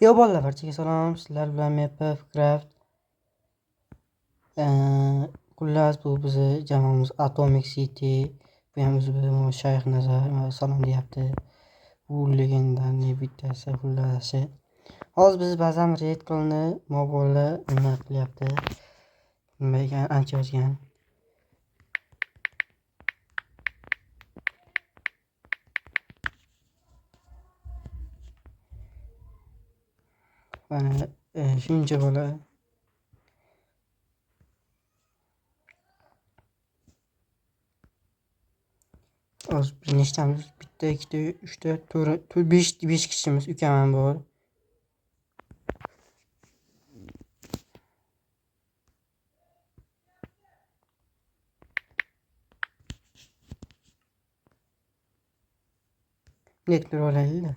Yo bolalar, barchaga salom. Sizlar bilan Mapaf Craft. Xullas bu bizni jamoamiz Atomic City. Bu ham o'zi Shayx Nazar salom deyapti. Bu legendani bittasi xullas. Hozir biz ba'zan raid qilinib, mobilni nima qilyapti? Nima ekan ancha yozgan. Mana shuncha bola. Hozir biz nechtamiz? Bitta, ikkita, uchta, to'rt, besh kishimiz. Ukam ham bor. Net bir olaylik.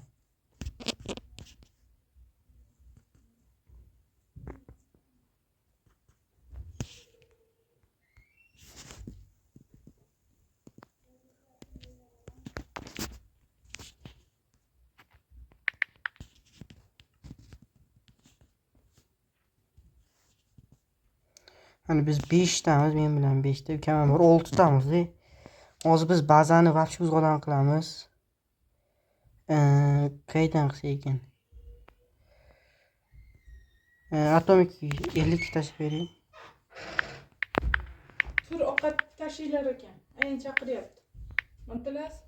Hani biz 5tamiz, men bilan 5ta, ukam ham bor, 6tamiz. Hozir biz bazani вообще o'zg'adan qilamiz. Qayerdan qilsa ekan? Atomic 50 tashib bering. Tur ovqat tashiylar ekan. Ayin chaqiryapti. Abdulaziz.